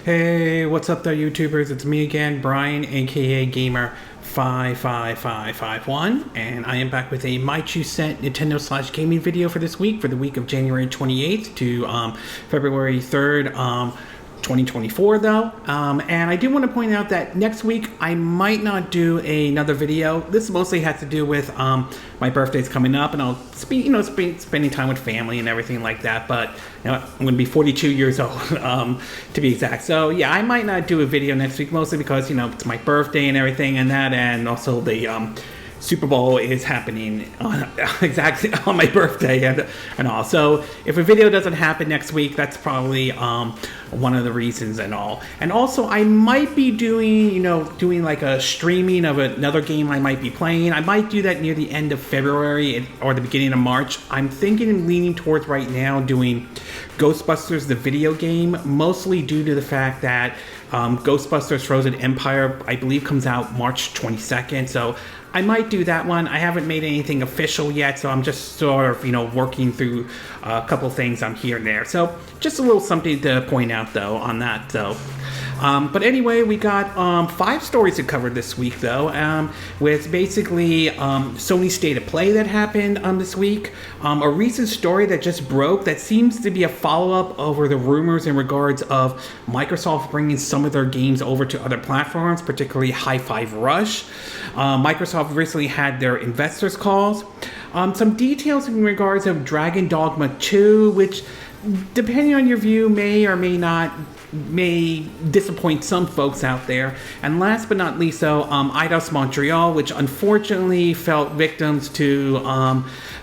Hey, what's up there, YouTubers? It's me again, Brian, aka Gamer55551, and I am back with a My 2 Cent Nintendo / gaming video for this week, for the week of January 28th to February 3rd, 2024 though. And I do want to point out that next week I might not do another video. This mostly has to do with my birthday's coming up, and I'll spending time with family and everything like that. But I'm going to be 42 years old to be exact. So yeah, I might not do a video next week, mostly because it's my birthday and everything and that, and also the Super Bowl is happening exactly on my birthday and all. So if a video doesn't happen next week, that's probably one of the reasons and all. And also, I might be doing like a streaming of another game I might be playing. I might do that near the end of February or the beginning of March. I'm thinking and leaning towards right now doing Ghostbusters the video game, mostly due to the fact that Ghostbusters Frozen Empire, I believe, comes out March 22nd. So I might do that one. I haven't made anything official yet, so I'm just sort of, working through a couple things on here and there. So just a little something to point out, though, on that. So, but anyway, we got 5 stories to cover this week, though, with basically Sony State of Play that happened this week, a recent story that just broke that seems to be a follow-up over the rumors in regards of Microsoft bringing some of their games over to other platforms, particularly Hi-Fi Rush. Microsoft recently had their investors calls. Some details in regards of Dragon Dogma 2, which, depending on your view, may or may disappoint some folks out there. And last but not least, though, Eido Montreal, which unfortunately fell victims to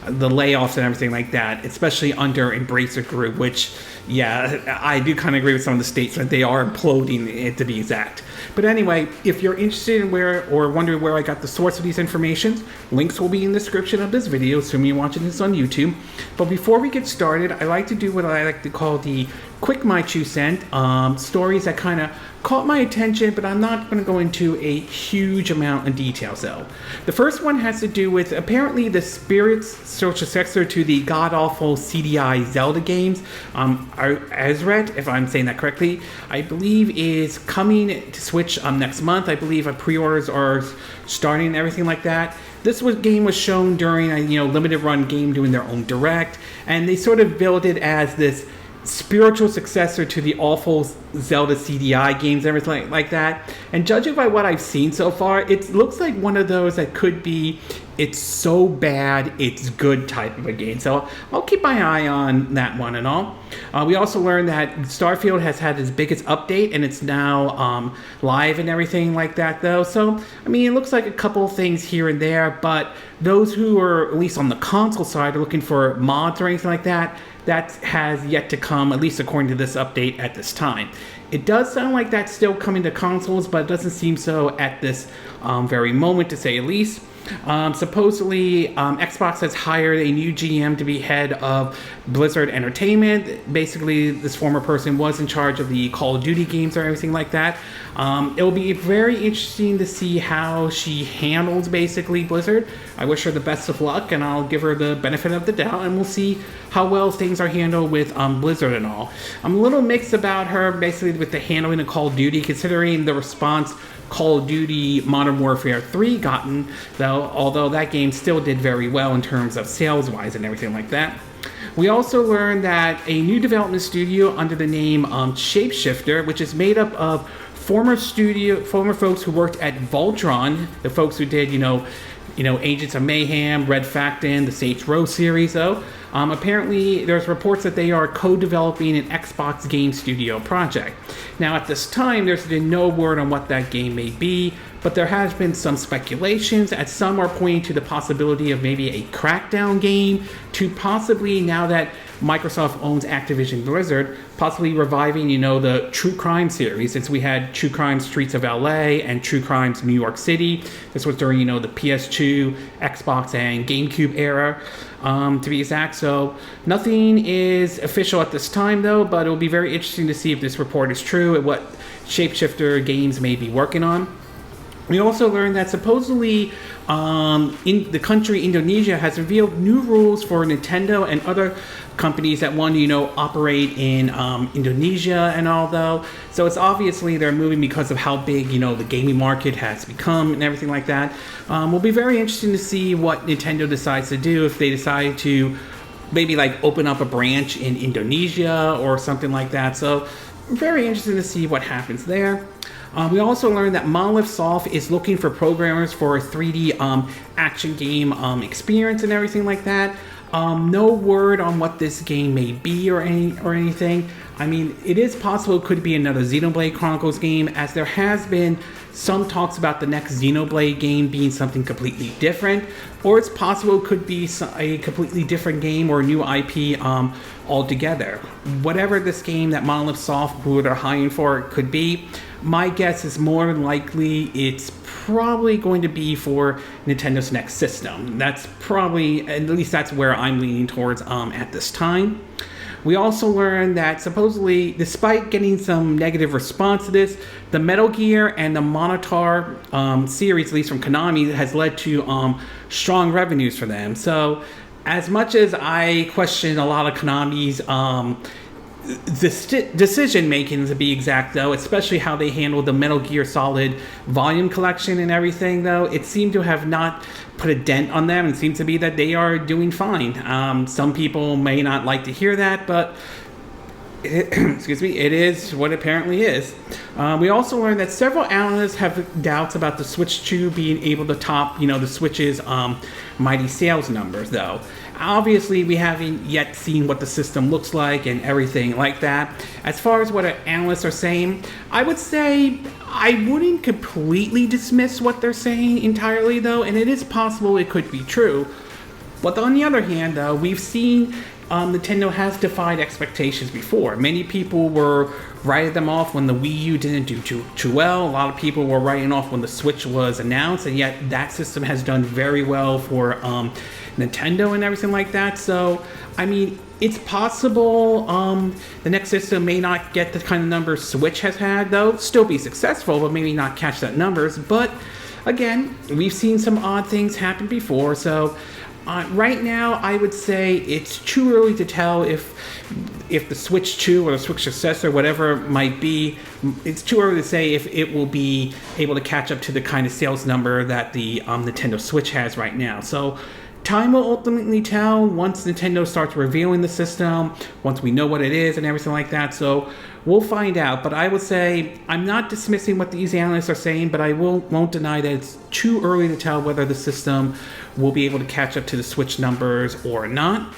the layoffs and everything like that, especially under Embracer Group, which, yeah, I do kind of agree with some of the statements. They are imploding, it to be exact. But anyway, if you're interested in where or wondering where I got the source of these informations, links will be in the description of this video, assuming you're watching this on YouTube. But before we get started, I like to do what I like to call the quick My 2 Cent, stories that kind of caught my attention, but I'm not going to go into a huge amount of details though. The first one has to do with apparently the Spirit's successor to the god-awful CDI Zelda games, Azret, if I'm saying that correctly, I believe is coming to Switch next month. I believe pre-orders are starting and everything like that. This game was shown during a limited run game doing their own direct, and they sort of billed it as this spiritual successor to the awful Zelda CDI games, everything like that. And judging by what I've seen so far, it looks like one of those that could be it's so bad it's good type of a game. So I'll keep my eye on that one and all. We also learned that Starfield has had its biggest update, and it's now live and everything like that though. So I mean, it looks like a couple of things here and there, but those who are at least on the console side are looking for mods or anything like that, that has yet to come, at least according to this update at this time. It does sound like that's still coming to consoles, but it doesn't seem so at this very moment, to say the least. Supposedly, Xbox has hired a new GM to be head of Blizzard Entertainment. Basically, this former person was in charge of the Call of Duty games or everything like that. It will be very interesting to see how she handles basically Blizzard. I wish her the best of luck, and I'll give her the benefit of the doubt, and we'll see how well things are handled with Blizzard and all. I'm a little mixed about her basically with the handling of Call of Duty, considering the response Call of Duty Modern Warfare 3 gotten, though, although that game still did very well in terms of sales-wise and everything like that. We also learned that a new development studio under the name Shapeshifter, which is made up of former folks who worked at Voltron, the folks who did, Agents of Mayhem, Red Faction, the Saints Row series, though. Apparently, there's reports that they are co-developing an Xbox game studio project. Now, at this time, there's been no word on what that game may be, but there has been some speculations, as some are pointing to the possibility of maybe a Crackdown game, to possibly, now that Microsoft owns Activision Blizzard, possibly reviving, the True Crime series, since we had True Crime Streets of LA and True Crimes New York City. This was during, the PS2, Xbox, and GameCube era, to be exact. So nothing is official at this time, though, but it will be very interesting to see if this report is true and what Shapeshifter Games may be working on. We also learned that supposedly in the country Indonesia has revealed new rules for Nintendo and other companies that want to, operate in Indonesia and all, though. So it's obviously they're moving because of how big, the gaming market has become and everything like that. Will be very interesting to see what Nintendo decides to do, if they decide to maybe like open up a branch in Indonesia or something like that. So very interesting to see what happens there. We also learned that Monolith Soft is looking for programmers for a 3D action game experience and everything like that. No word on what this game may be or anything. I mean, it is possible it could be another Xenoblade Chronicles game, as there has been some talks about the next Xenoblade game being something completely different, or it's possible it could be a completely different game or a new IP altogether. Whatever this game that Monolith Soft, who they're hiring for, could be, my guess is more than likely it's probably going to be for Nintendo's next system. That's probably, at least that's where I'm leaning towards at this time. We also learned that supposedly, despite getting some negative response to this, the Metal Gear and the Monitor series, at least from Konami, has led to strong revenues for them. So, as much as I question a lot of Konami's decision making, to be exact, though, especially how they handled the Metal Gear Solid volume collection and everything, though, it seemed to have not put a dent on them, and seems to be that they are doing fine. Some people may not like to hear that, but excuse me, it is what it apparently is. We also learned that several analysts have doubts about the Switch 2 being able to top, the Switch's mighty sales numbers, though. Obviously, we haven't yet seen what the system looks like and everything like that. As far as what analysts are saying, I would say I wouldn't completely dismiss what they're saying entirely, though, and it is possible it could be true. But on the other hand, though, we've seen Nintendo has defied expectations before. Many people were writing them off when the Wii U didn't do too well. A lot of people were writing off when the Switch was announced, and yet that system has done very well for Nintendo and everything like that. So, I mean, it's possible the next system may not get the kind of numbers Switch has had, though. Still be successful, but maybe not catch that numbers. But, again, we've seen some odd things happen before, so right now, I would say it's too early to tell if the Switch 2 or the Switch successor, whatever it might be, it's too early to say if it will be able to catch up to the kind of sales number that the Nintendo Switch has right now. So time will ultimately tell once Nintendo starts revealing the system, once we know what it is and everything like that. So we'll find out. But I would say I'm not dismissing what these analysts are saying, but I won't deny that it's too early to tell whether the system will be able to catch up to the Switch numbers or not.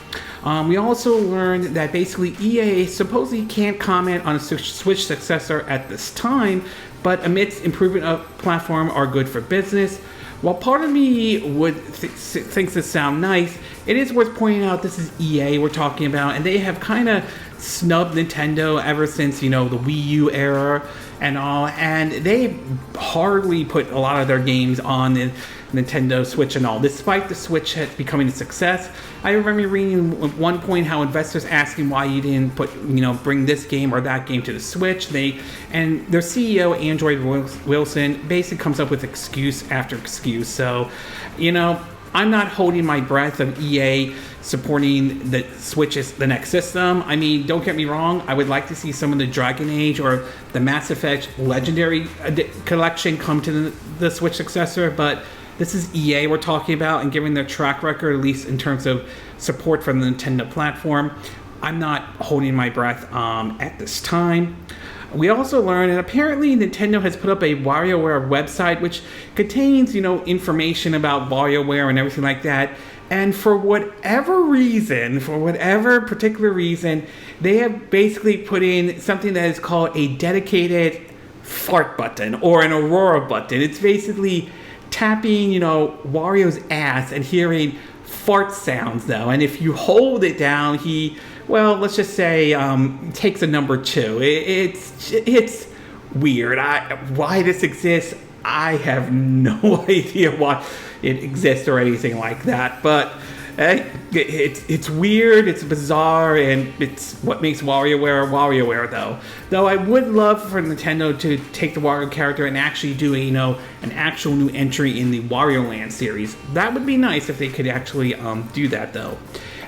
We also learned that basically EA supposedly can't comment on a Switch successor at this time, but amidst improvement of platform are good for business. While part of me would thinks this sound nice, it is worth pointing out this is EA we're talking about, and they have kind of snubbed Nintendo ever since, the Wii U era and all, and they hardly put a lot of their games on the Nintendo Switch and all, despite the Switch becoming a success. I remember reading at one point how investors asking why you didn't bring this game or that game to the Switch. And their CEO, Android Wilson, basically comes up with excuse after excuse. So, I'm not holding my breath of EA supporting the Switch as the next system. I mean, don't get me wrong, I would like to see some of the Dragon Age or the Mass Effect Legendary Collection come to the Switch successor, but this is EA we're talking about, and given their track record, at least in terms of support from the Nintendo platform, I'm not holding my breath at this time. We also learned that apparently Nintendo has put up a WarioWare website which contains, information about WarioWare and everything like that. And for whatever particular reason, they have basically put in something that is called a dedicated fart button or an Aurora button. It's basically tapping, Wario's ass and hearing fart sounds, though. And if you hold it down, let's just say, takes a number 2. It's weird. Why this exists, I have no idea why it exists or anything like that. But It's weird, it's bizarre, and it's what makes WarioWare though. Though I would love for Nintendo to take the Wario character and actually do an actual new entry in the Wario Land series. That would be nice if they could actually do that though.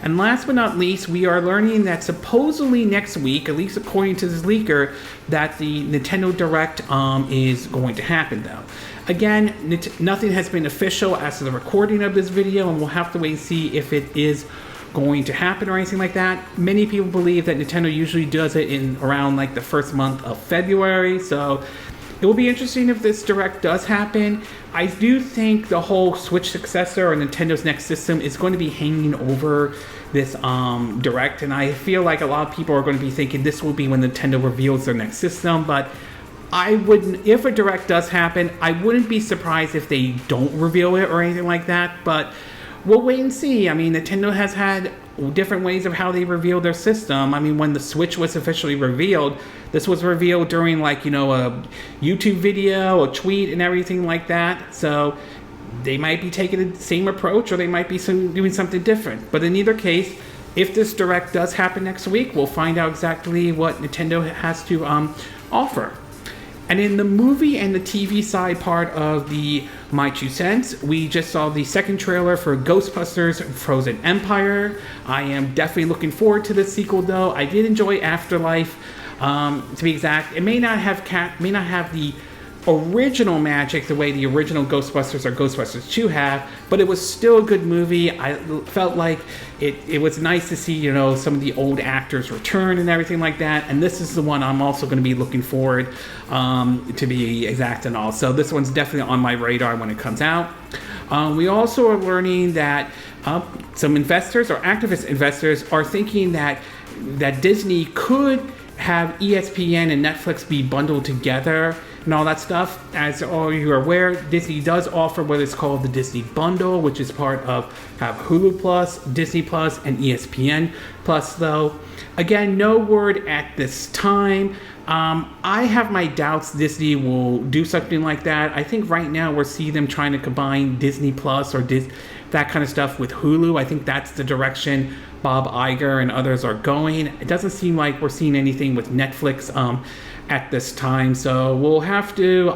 And last but not least, we are learning that supposedly next week, at least according to this leaker, that the Nintendo Direct is going to happen though. Again, nothing has been official as to the recording of this video, and we'll have to wait and see if it is going to happen or anything like that. Many people believe that Nintendo usually does it in around like the first month of February, so it will be interesting if this Direct does happen. I do think the whole Switch successor or Nintendo's next system is going to be hanging over this Direct, and I feel like a lot of people are going to be thinking this will be when Nintendo reveals their next system, but I wouldn't, if a Direct does happen, I wouldn't be surprised if they don't reveal it or anything like that, but we'll wait and see. I mean, Nintendo has had different ways of how they reveal their system. I mean, when the Switch was officially revealed, this was revealed during like, a YouTube video, a tweet and everything like that. So they might be taking the same approach, or they might be doing something different. But in either case, if this Direct does happen next week, we'll find out exactly what Nintendo has to offer. And in the movie and the TV side part of the My Two Cents, we just saw the second trailer for Ghostbusters Frozen Empire. I am definitely looking forward to this sequel though. I did enjoy Afterlife, to be exact. It may not have the original magic the way the original Ghostbusters or Ghostbusters 2 have, but it was still a good movie. I felt like it was nice to see, some of the old actors return and everything like that, and this is the one I'm also going to be looking forward to be exact and all. So this one's definitely on my radar when it comes out. We also are learning that some investors or activist investors are thinking that Disney could have ESPN and Netflix be bundled together and all that stuff. As all you are aware, Disney does offer what is called the Disney Bundle, which is part of Hulu Plus, Disney Plus, and ESPN Plus though. Again, no word at this time. I have my doubts Disney will do something like that. I think right now we're seeing them trying to combine Disney Plus or that kind of stuff with Hulu. I think that's the direction Bob Iger and others are going. It doesn't seem like we're seeing anything with Netflix at this time, so we'll have to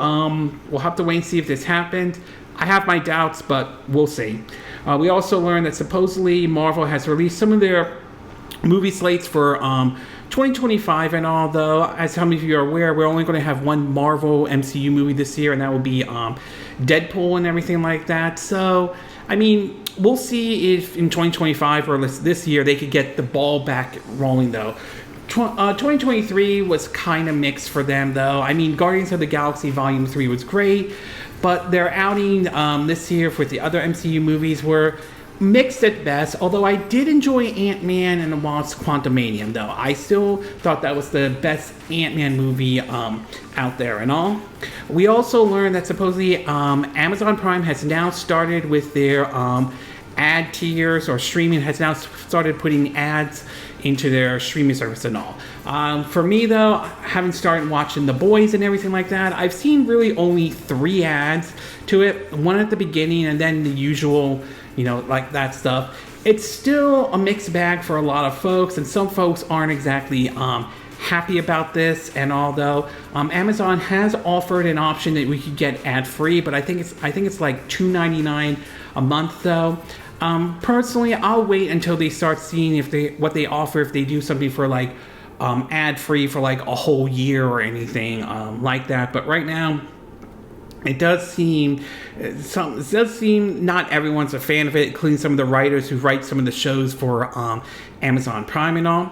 wait and see if this happened. I have my doubts, but we'll see. We also learned that supposedly Marvel has released some of their movie slates for 2025 and all, though, as some of you are aware, we're only going to have one Marvel MCU movie this year, and that will be Deadpool and everything like that. So, I mean, we'll see if in 2025 or this year they could get the ball back rolling, though. 2023 was kind of mixed for them, though. I mean, Guardians of the Galaxy Volume 3 was great, but their outing this year with the other MCU movies were mixed at best, although I did enjoy Ant-Man and the Wasp Quantumania, though. I still thought that was the best Ant-Man movie out there and all. We also learned that supposedly Amazon Prime has now started with their ad tiers, or streaming has now started putting ads into their streaming service and all. For me though, having started watching The Boys and everything like that, I've seen really only 3 ads to it. One at the beginning and then the usual, like that stuff. It's still a mixed bag for a lot of folks, and some folks aren't exactly happy about this. And although Amazon has offered an option that we could get ad free, but I think it's like $2.99 a month though. Personally, I'll wait until they start seeing what they offer, if they do something for like ad free for like a whole year or anything like that. But right now, it does seem not everyone's a fan of it, including some of the writers who write some of the shows for Amazon Prime and all.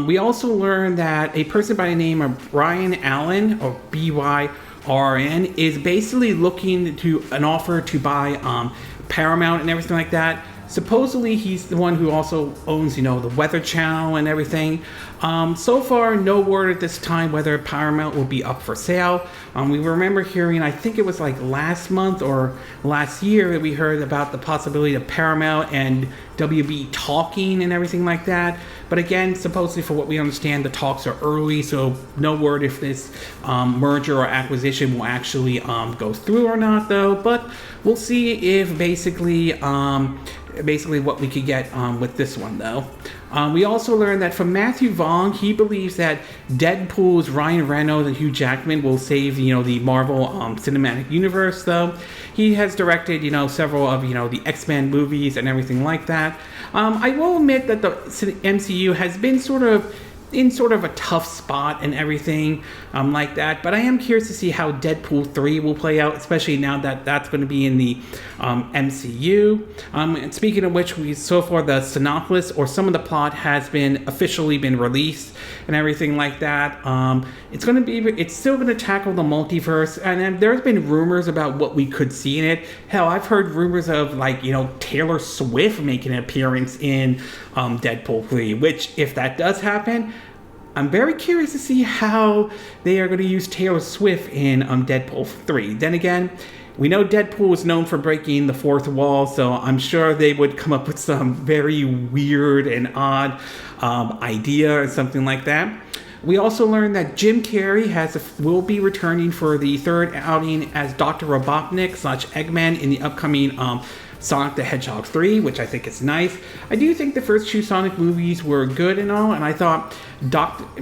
We also learned that a person by the name of Brian Allen, or BYRN, is basically looking to an offer to buy Paramount and everything like that. Supposedly he's the one who also owns, the Weather Channel and everything. So far, no word at this time whether Paramount will be up for sale. We remember hearing, I think it was like last month or last year, that we heard about the possibility of Paramount and WB talking and everything like that. But again, supposedly for what we understand, the talks are early, so no word if this merger or acquisition will actually go through or not, though. But we'll see if basically basically what we could get with this one, though. We also learned that from Matthew Vaughn, he believes that Deadpool's Ryan Reynolds and Hugh Jackman will save, the Marvel Cinematic Universe, though. He has directed, several of, the X-Men movies and everything like that. I will admit that the MCU has been sort of a tough spot and everything like that, but I am curious to see how Deadpool 3 will play out, especially now that that's going to be in the MCU. And speaking of which, so far the synopsis or some of the plot has been officially been released and everything like that. It's still going to tackle the multiverse, and then there's been rumors about what we could see in it. Hell, I've heard rumors of Taylor Swift making an appearance in Deadpool 3, which if that does happen, I'm very curious to see how they are going to use Taylor Swift in Deadpool 3. Then again, we know Deadpool is known for breaking the fourth wall, so I'm sure they would come up with some very weird and odd idea or something like that. We also learned that Jim Carrey will be returning for the third outing as Dr. Robotnik / Eggman in the upcoming Sonic the Hedgehog 3, which I think is nice. I do think the first two Sonic movies were good and all, and I thought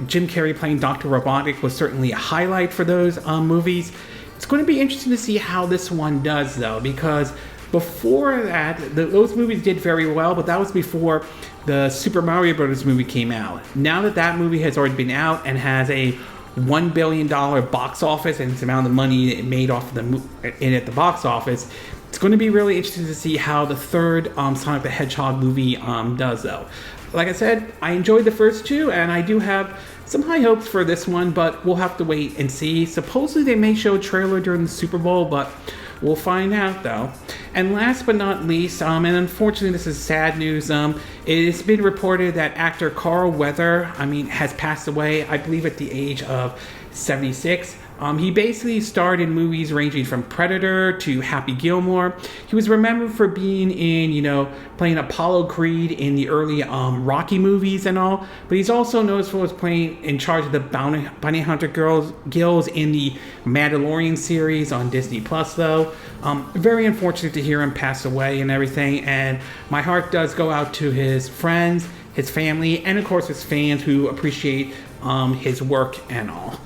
Jim Carrey playing Dr. Robotnik was certainly a highlight for those movies. It's going to be interesting to see how this one does, though, because before that, those movies did very well, but that was before the Super Mario Bros. Movie came out. Now that movie has already been out and has a $1 billion box office, and it's the amount of money it made off at the box office, it's going to be really interesting to see how the third Sonic the Hedgehog movie does, though. Like I said, I enjoyed the first two, and I do have some high hopes for this one, but we'll have to wait and see. Supposedly they may show a trailer during the Super Bowl, but we'll find out, though. And last but not least, and unfortunately this is sad news, it's been reported that actor Carl Weather, has passed away, I believe at the age of 76. He basically starred in movies ranging from Predator to Happy Gilmore. He was remembered for being in, playing Apollo Creed in the early Rocky movies and all. But he's also known for playing in charge of the Bounty Hunter Guilds in the Mandalorian series on Disney Plus, though. Very unfortunate to hear him pass away and everything. And my heart does go out to his friends, his family, and of course his fans who appreciate his work and all.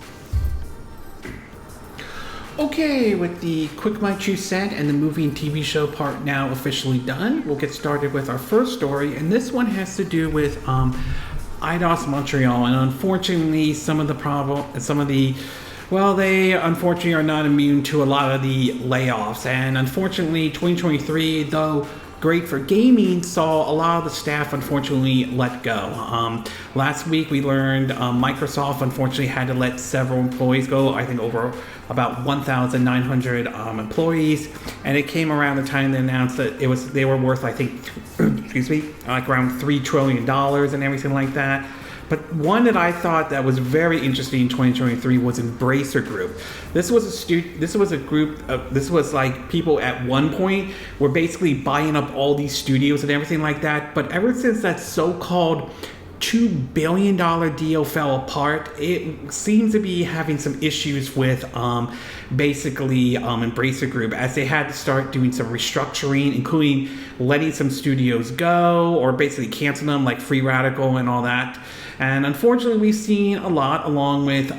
Okay, with the Quick My Two Cent and the movie and TV show part now officially done, we'll get started with our first story, and this one has to do with Eido Montreal, and unfortunately they unfortunately are not immune to a lot of the layoffs, and unfortunately 2023, though great for gaming, saw a lot of the staff unfortunately let go. Last week we learned Microsoft unfortunately had to let several employees go, I think over about 1,900 employees, and it came around the time they announced that they were worth, I think, like around $3 trillion and everything like that. But one that I thought that was very interesting in 2023 was Embracer Group. This was like people at one point were basically buying up all these studios and everything like that. But ever since that so-called $2 billion deal fell apart, it seems to be having some issues with Embracer Group, as they had to start doing some restructuring, including letting some studios go or basically canceling them, like Free Radical and all that. And unfortunately, we've seen a lot along with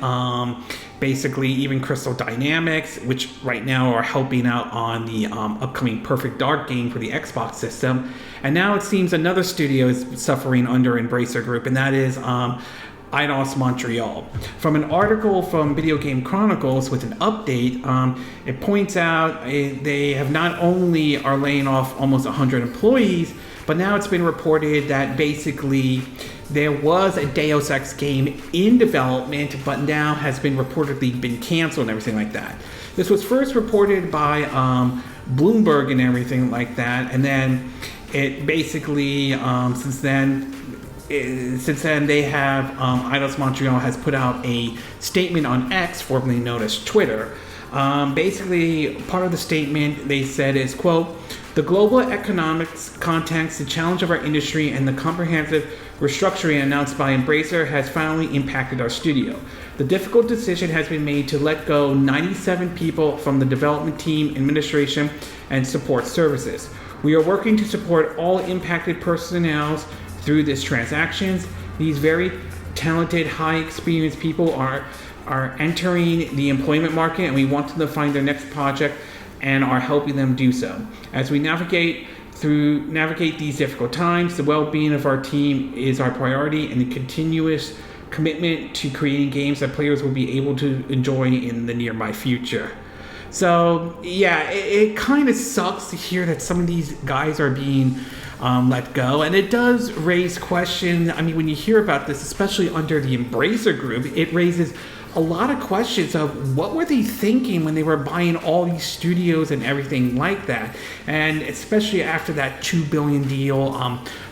basically even Crystal Dynamics, which right now are helping out on the upcoming Perfect Dark game for the Xbox system. And now it seems another studio is suffering under Embracer Group, and that is Eido Montreal. From an article from Video Game Chronicles with an update, it points out they have not only are laying off almost 100 employees, but now it's been reported that basically there was a Deus Ex game in development, but now has been reportedly been canceled and everything like that. This was first reported by Bloomberg and everything like that, and then it basically since then they have Eidos Montreal has put out a statement on X, formerly known as Twitter. Basically, part of the statement they said is, quote, "The global economics context, the challenge of our industry, and the comprehensive restructuring announced by Embracer has finally impacted our studio. The difficult decision has been made to let go 97 people from the development team, administration, and support services. We are working to support all impacted personnel through these transactions. These very talented, high experienced people are entering the employment market, and we want them to find their next project and are helping them do so. As we navigate these difficult times, the well-being of our team is our priority, and the continuous commitment to creating games that players will be able to enjoy in the nearby future. So yeah, it kind of sucks to hear that some of these guys are being let go, and it does raise questions. I mean, when you hear about this, especially under the Embracer Group, it raises a lot of questions of what were they thinking when they were buying all these studios and everything like that, and especially after that $2 billion deal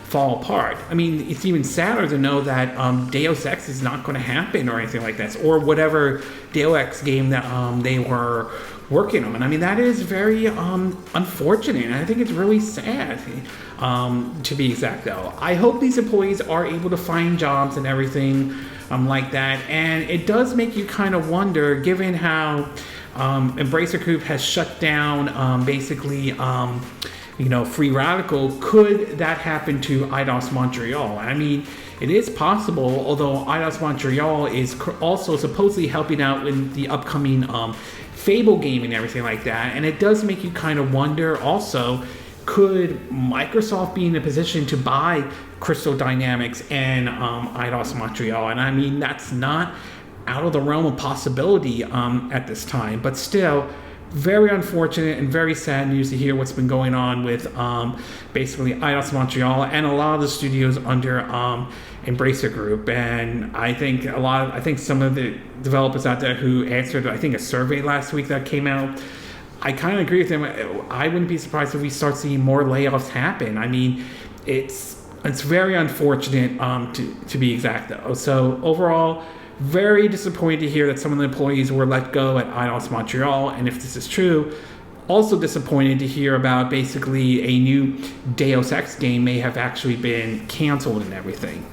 fall apart. I mean, it's even sadder to know that Deus Ex is not going to happen or anything like that, or whatever Deus Ex game that they were working on. I mean, that is very unfortunate, and I think it's really sad, to be exact though. I hope these employees are able to find jobs and everything like that, and it does make you kind of wonder, given how Embracer Group has shut down basically Free Radical, could that happen to Eidos Montreal? I mean, it is possible, although Eidos Montreal is also supposedly helping out in the upcoming Fable game and everything like that, and it does make you kind of wonder also, could Microsoft be in a position to buy Crystal Dynamics and Eidos Montreal? And I mean, that's not out of the realm of possibility at this time, but still very unfortunate and very sad news to hear what's been going on with basically Eidos Montreal and a lot of the studios under Embracer Group. And I think some of the developers out there who answered, I think, a survey last week that came out, I kind of agree with them. I wouldn't be surprised if we start seeing more layoffs happen. I mean, it's very unfortunate to be exact though. So overall, very disappointed to hear that some of the employees were let go at Eidos Montreal, and if this is true, also disappointed to hear about basically a new Deus Ex game may have actually been canceled and everything.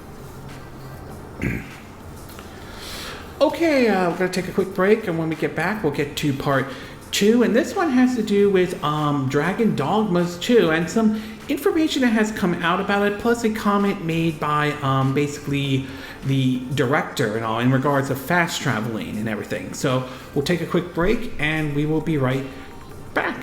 Okay, we're going to take a quick break, and when we get back, we'll get to part 2, and this one has to do with Dragon Dogmas 2, and some information that has come out about it, plus a comment made by basically the director and all in regards of fast traveling and everything. So we'll take a quick break, and we will be right back.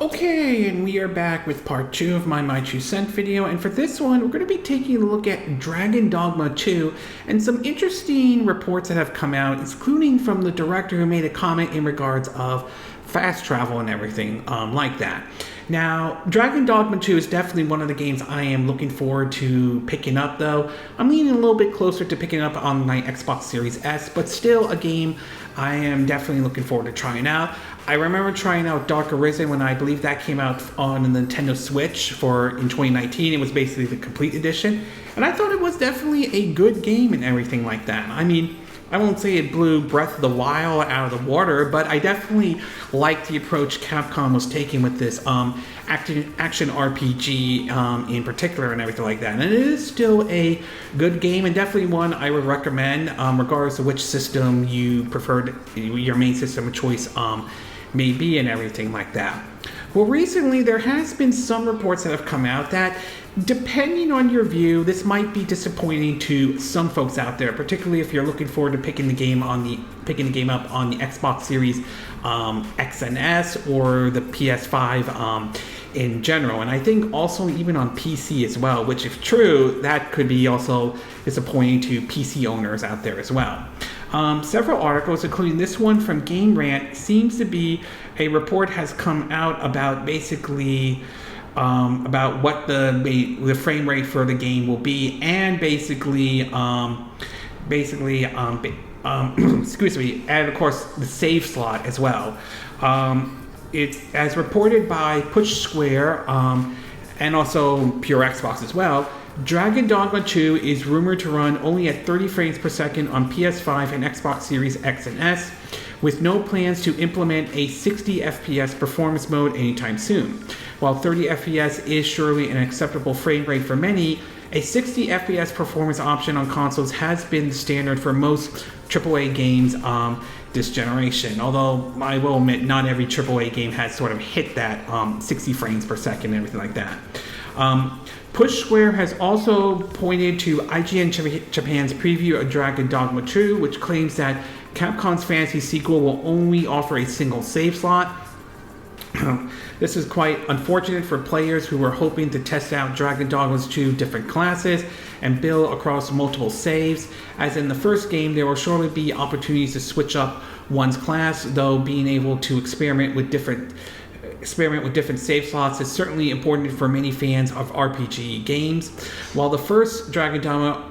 Okay, and we are back with part 2 of my 2 cent video, and for this one, we're going to be taking a look at Dragon Dogma 2 and some interesting reports that have come out, including from the director who made a comment in regards of fast travel and everything like that. Now, Dragon Dogma 2 is definitely one of the games I am looking forward to picking up, though. I'm leaning a little bit closer to picking up on my Xbox Series S, but still a game I am definitely looking forward to trying out. I remember trying out Dark Arisen when I believe that came out on the Nintendo Switch in 2019. It was basically the complete edition, and I thought it was definitely a good game and everything like that. I mean, I won't say it blew Breath of the Wild out of the water, but I definitely liked the approach Capcom was taking with this action RPG in particular and everything like that. And it is still a good game, and definitely one I would recommend, regardless of which system you preferred, your main system of choice may be and everything like that. Well, recently there has been some reports that have come out that, depending on your view, this might be disappointing to some folks out there, particularly if you're looking forward to picking the game up on the Xbox Series X and S or the PS5 in general, and I think also even on PC as well, which, if true, that could be also disappointing to PC owners out there as well. Several articles, including this one from Game Rant, seems to be a report has come out about basically about what the frame rate for the game will be, and basically excuse me, and of course the save slot as well. It's as reported by Push Square and also Pure Xbox as well. Dragon Dogma 2 is rumored to run only at 30 frames per second on PS5 and Xbox Series X and S, with no plans to implement a 60 FPS performance mode anytime soon. While 30 FPS is surely an acceptable frame rate for many, A 60 FPS performance option on consoles has been standard for most AAA games this generation, although I will admit not every AAA game has sort of hit that 60 frames per second and everything like that. Push Square has also pointed to IGN Japan's preview of Dragon Dogma 2, which claims that Capcom's fantasy sequel will only offer a single save slot. This is quite unfortunate for players who were hoping to test out Dragon Dogma's 2 different classes and build across multiple saves. As in the first game, there will surely be opportunities to switch up one's class, though being able to experiment with different save slots is certainly important for many fans of RPG games. While the first Dragon Dogma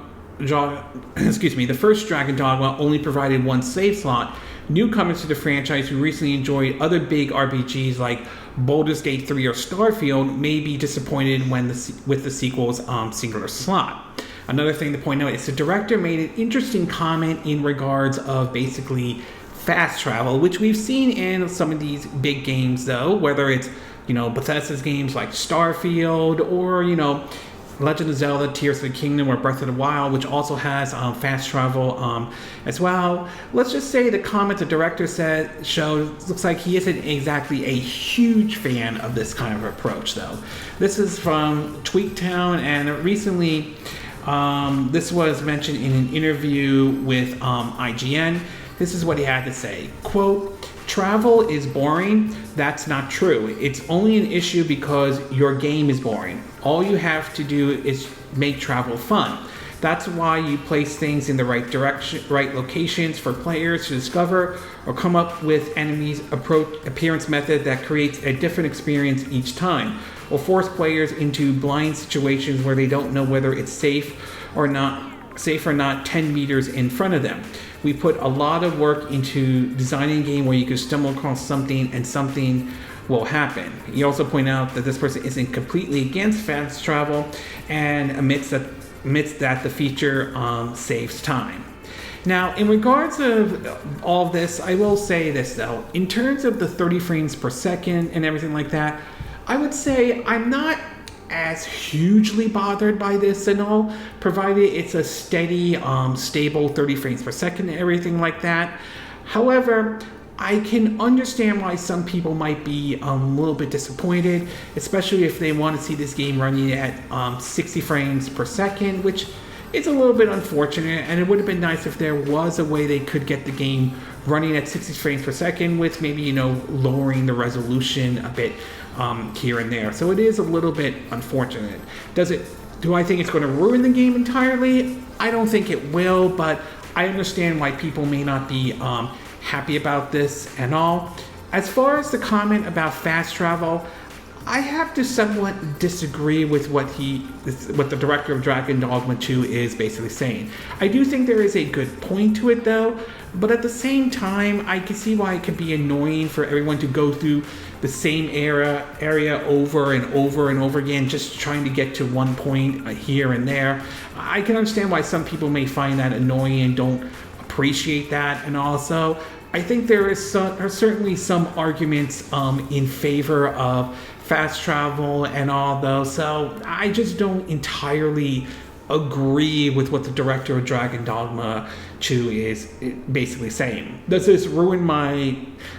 only provided one save slot, newcomers to the franchise who recently enjoyed other big RPGs like Baldur's Gate 3 or Starfield may be disappointed with the sequel's singular slot. Another thing to point out is the director made an interesting comment in regards of basically fast travel, which we've seen in some of these big games though, whether it's, Bethesda's games like Starfield or, Legend of Zelda, Tears of the Kingdom, or Breath of the Wild, which also has fast travel as well. Let's just say the comment the director looks like he isn't exactly a huge fan of this kind of approach, though. This is from Tweaktown, and recently this was mentioned in an interview with IGN. This is what he had to say. Quote, "Travel is boring. That's not true. It's only an issue because your game is boring. All you have to do is make travel fun. That's why you place things in the right direction, right locations for players to discover or come up with enemies appearance method that creates a different experience each time, or force players into blind situations where they don't know whether it's safe or not 10 meters in front of them. We put a lot of work into designing a game where you can stumble across something and something will happen." He also pointed out that this person isn't completely against fast travel and admits that the feature saves time. Now, in regards of all of this, I will say this though. In terms of the 30 frames per second and everything like that, I would say I'm not as hugely bothered by this and all, provided it's a steady, stable 30 frames per second and everything like that. However, I can understand why some people might be a little bit disappointed, especially if they want to see this game running at 60 frames per second, which is a little bit unfortunate, and it would have been nice if there was a way they could get the game running at 60 frames per second with maybe, lowering the resolution a bit here and there. So it is a little bit unfortunate. Do I think it's going to ruin the game entirely? I don't think it will, but I understand why people may not be happy about this and all. As far as the comment about fast travel, I have to somewhat disagree with what the director of Dragon Dogma 2 is basically saying. I do think there is a good point to it though, but at the same time, I can see why it could be annoying for everyone to go through the same area over and over and over again, just trying to get to one point here and there. I can understand why some people may find that annoying and don't appreciate that, and also I think there are certainly some arguments in favor of fast travel and all those, so I just don't entirely agree with what the director of Dragon Dogma 2 is basically saying. Does this ruin my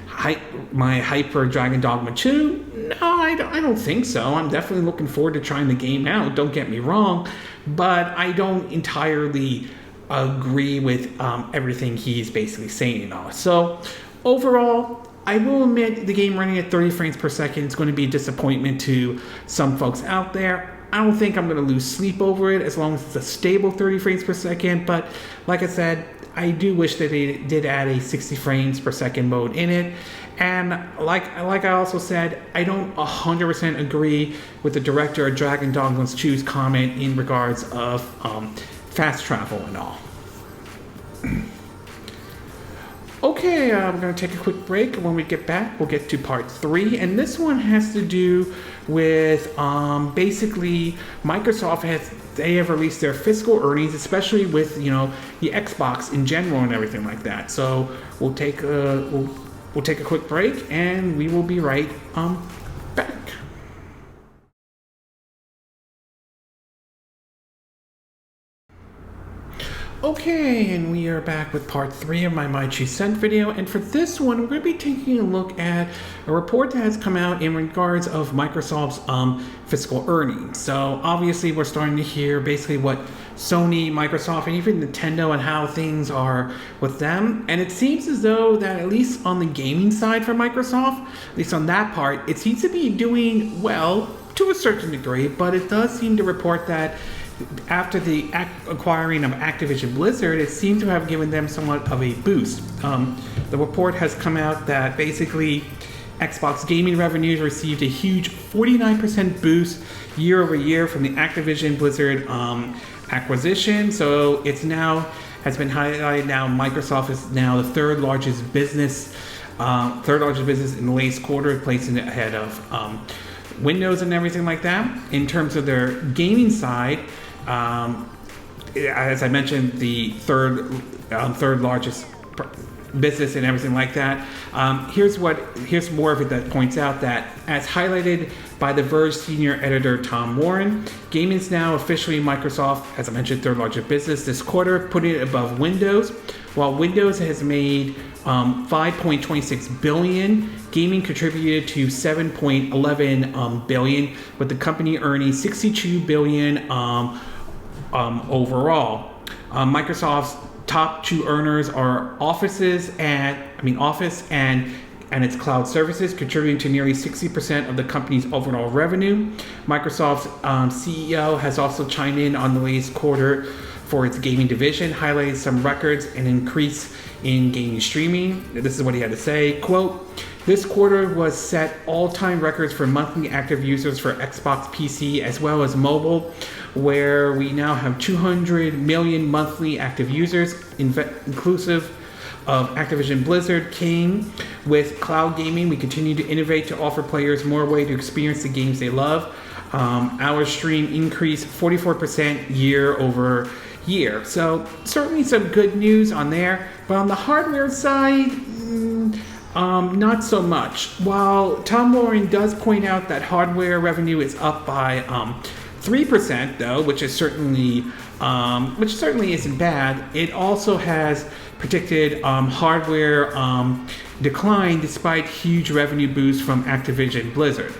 hype for Dragon Dogma 2? No, I don't think so. I'm definitely looking forward to trying the game out, don't get me wrong, but I don't entirely agree with everything he's basically saying and all. So overall, I will admit the game running at 30 frames per second is going to be a disappointment to some folks out there. I don't think I'm going to lose sleep over it as long as it's a stable 30 frames per second, but like I said, I do wish that they did add a 60 frames per second mode in it. And like I also said, I don't 100% agree with the director of Dragon Dogma 2's comment in regards of fast travel and all. Okay, we're going to take a quick break. When we get back, we'll get to part 3. And this one has to do with basically Microsoft they have released their fiscal earnings, especially with the Xbox in general and everything like that. So we'll take a quick break, and we will be right back. Okay, and we are back with part 3 of my Two Cent video, and for this one, we're going to be taking a look at a report that has come out in regards of Microsoft's fiscal earnings. So obviously we're starting to hear basically what Sony, Microsoft, and even Nintendo and how things are with them, and it seems as though that at least on the gaming side for Microsoft, at least on that part, it seems to be doing well to a certain degree, but it does seem to report that after the acquiring of Activision Blizzard, it seemed to have given them somewhat of a boost. The report has come out that basically Xbox gaming revenues received a huge 49% boost year over year from the Activision Blizzard acquisition. So it's now has been highlighted. Now Microsoft is now the third largest business in the latest quarter, placing it ahead of Windows and everything like that. In terms of their gaming side, as I mentioned, the third largest business and everything like that. Here's more of it that points out that, as highlighted by The Verge senior editor Tom Warren, gaming is now officially Microsoft, as I mentioned, third largest business this quarter, putting it above Windows. While Windows has made $5.26 billion, gaming contributed to $7.11 billion, with the company earning $62 billion overall. Microsoft's top two earners are Office and its cloud services, contributing to nearly 60% of the company's overall revenue. Microsoft's CEO has also chimed in on the latest quarter for its gaming division, highlighting some records and increase in gaming streaming. This is what he had to say, quote, "This quarter was set all-time records for monthly active users for Xbox PC as well as mobile, where we now have 200 million monthly active users, inclusive of Activision Blizzard King. With cloud gaming, we continue to innovate to offer players more way to experience the games they love. Our stream increased 44% year over year." So certainly some good news on there, but on the hardware side, not so much. While Tom Warren does point out that hardware revenue is up by 3%, though, which certainly isn't bad, it also has predicted hardware decline despite huge revenue boosts from Activision Blizzard.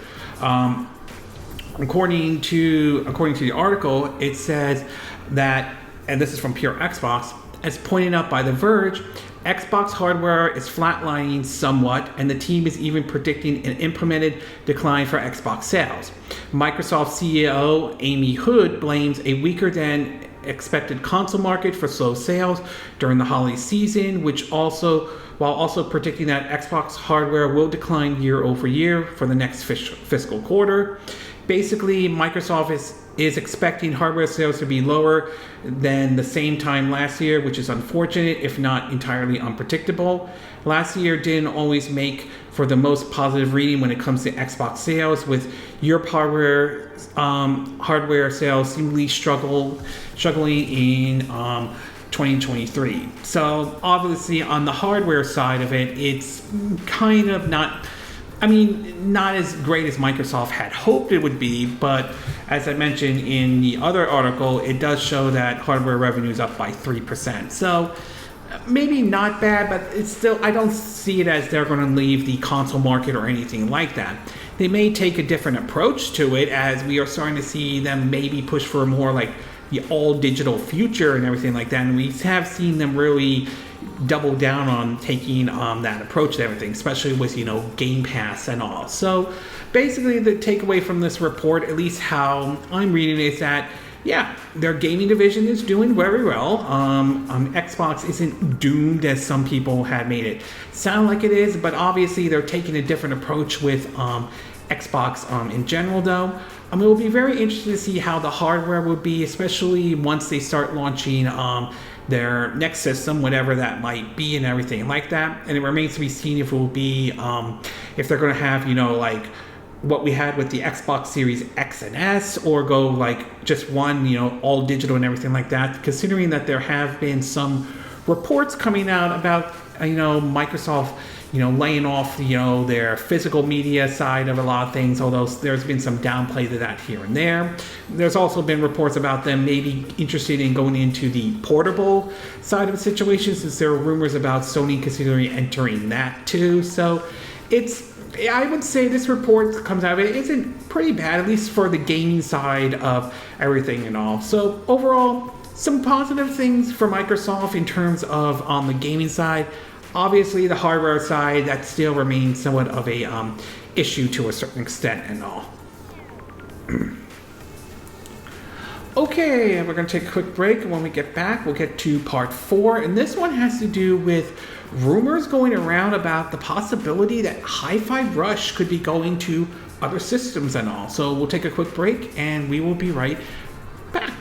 According to the article, it says that, and this is from Pure Xbox, as pointed out by The Verge, Xbox hardware is flatlining somewhat, and the team is even predicting an implemented decline for Xbox sales. Microsoft CEO Amy Hood blames a weaker than expected console market for slow sales during the holiday season, while also predicting that Xbox hardware will decline year over year for the next fiscal quarter. Basically, Microsoft is expecting hardware sales to be lower than the same time last year, which is unfortunate, if not entirely unpredictable. Last year didn't always make for the most positive reading when it comes to Xbox sales, with Europe hardware sales seemingly struggling in 2023. So obviously on the hardware side of it, it's kind of not as great as Microsoft had hoped it would be, but as I mentioned in the other article, it does show that hardware revenue is up by 3%. So maybe not bad, but it's still, I don't see it as they're going to leave the console market or anything like that. They may take a different approach to it, as we are starting to see them maybe push for more like the all-digital future and everything like that, and we have seen them really double down on taking that approach to everything, especially with Game Pass and all. So basically the takeaway from this report, at least how I'm reading it, is that their gaming division is doing very well. Xbox isn't doomed as some people had made it sound like it is, but obviously they're taking a different approach with Xbox in general, though. It will be very interesting to see how the hardware will be, especially once they start launching their next system, whatever that might be, and everything like that. And it remains to be seen if it will be, if they're going to have, like what we had with the Xbox Series X and S, or go like just one, all digital and everything like that. Considering that there have been some reports coming out about, Microsoft, laying off, their physical media side of a lot of things, although there's been some downplay to that here and there. There's also been reports about them maybe interested in going into the portable side of the situation, since there are rumors about Sony considering entering that too. So I would say this report comes out of it isn't pretty bad, at least for the gaming side of everything and all. So overall, some positive things for Microsoft in terms of on the gaming side. Obviously, the hardware side, that still remains somewhat of a issue to a certain extent and all. Okay, we're going to take a quick break, and when we get back, we'll get to part 4. And this one has to do with rumors going around about the possibility that Hi-Fi Rush could be going to other systems and all. So we'll take a quick break, and we will be right back.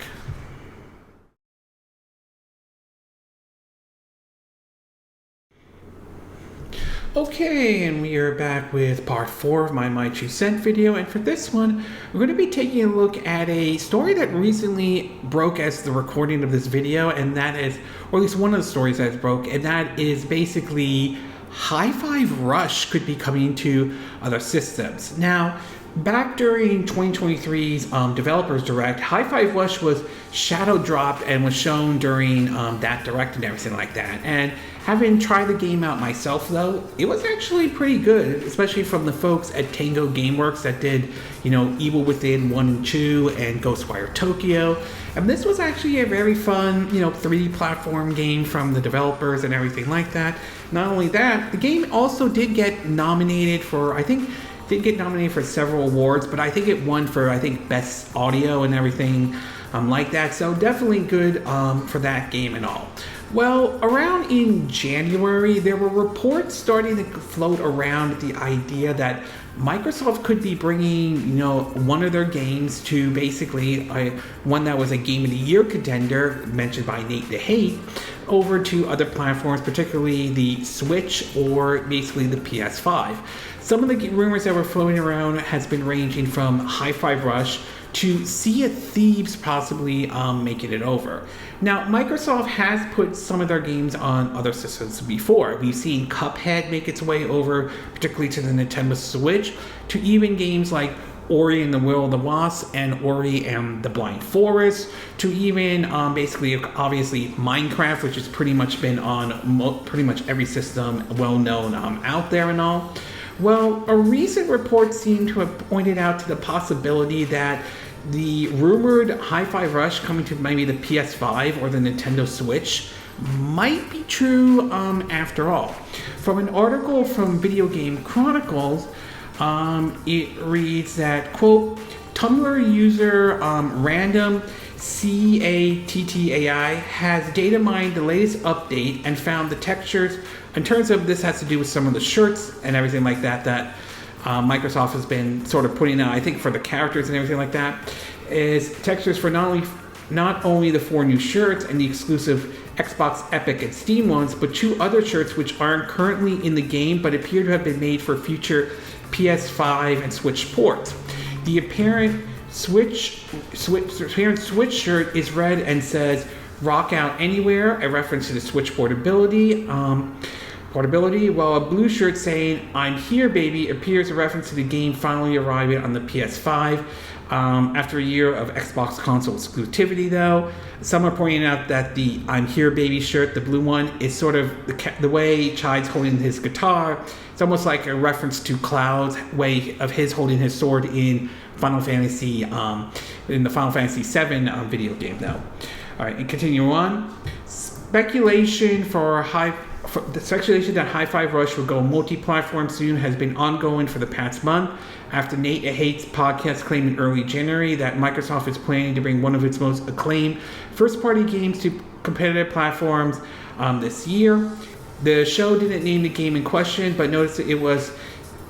Okay, and we are back with part 4 of my 2 cent video, and for this one, we're going to be taking a look at a story that recently broke as the recording of this video, and that is, or at least one of the stories that broke, and that is basically Hi-Fi Rush could be coming to other systems. Now, back during 2023's Developers Direct, Hi-Fi Rush was shadow dropped and was shown during that Direct and everything like that. And having tried the game out myself, though, it was actually pretty good, especially from the folks at Tango Gameworks that did, Evil Within 1 and 2 and Ghostwire Tokyo. And this was actually a very fun, 3D platform game from the developers and everything like that. Not only that, the game also did get nominated for, did get nominated for several awards, but I think it won for, best audio and everything like that. So definitely good for that game and all. Well, around in January, there were reports starting to float around the idea that Microsoft could be bringing, one of their games to basically one that was a Game of the Year contender, mentioned by Nate the Hate, over to other platforms, particularly the Switch or basically the PS5. Some of the rumors that were floating around has been ranging from Hi-Fi Rush to Sea of Thieves possibly making it over. Now, Microsoft has put some of their games on other systems before. We've seen Cuphead make its way over, particularly to the Nintendo Switch, to even games like Ori and the Will of the Wisps and Ori and the Blind Forest, to even basically, obviously, Minecraft, which has pretty much been on pretty much every system well-known out there and all. Well, a recent report seemed to have pointed out to the possibility that the rumored Hi-Fi Rush coming to maybe the PS5 or the Nintendo Switch might be true after all. From an article from Video Game Chronicles, it reads that, quote, Tumblr user random CATTAI has data mined the latest update and found the textures. In terms of this has to do with some of the shirts and everything like that Microsoft has been sort of putting out, I think for the characters and everything like that, is textures for not only the 4 new shirts and the exclusive Xbox, Epic, and Steam ones, but 2 other shirts which aren't currently in the game but appear to have been made for future PS5 and Switch ports. The apparent Switch shirt is red and says "Rock Out Anywhere," a reference to the Switch portability. While a blue shirt saying "I'm Here, Baby" appears a reference to the game finally arriving on the PS5 after a year of Xbox console exclusivity, though. Some are pointing out that the "I'm Here, Baby" shirt, the blue one, is sort of the way Chide's holding his guitar. It's almost like a reference to Cloud's way of his holding his sword in Final Fantasy, in the Final Fantasy VII video game, though. All right, and continue on. Speculation that Hi-Fi Rush will go multi-platform soon has been ongoing for the past month, after Nate Hate's podcast claimed in early January that Microsoft is planning to bring one of its most acclaimed first-party games to competitive platforms this year. The show didn't name the game in question, but noticed that it was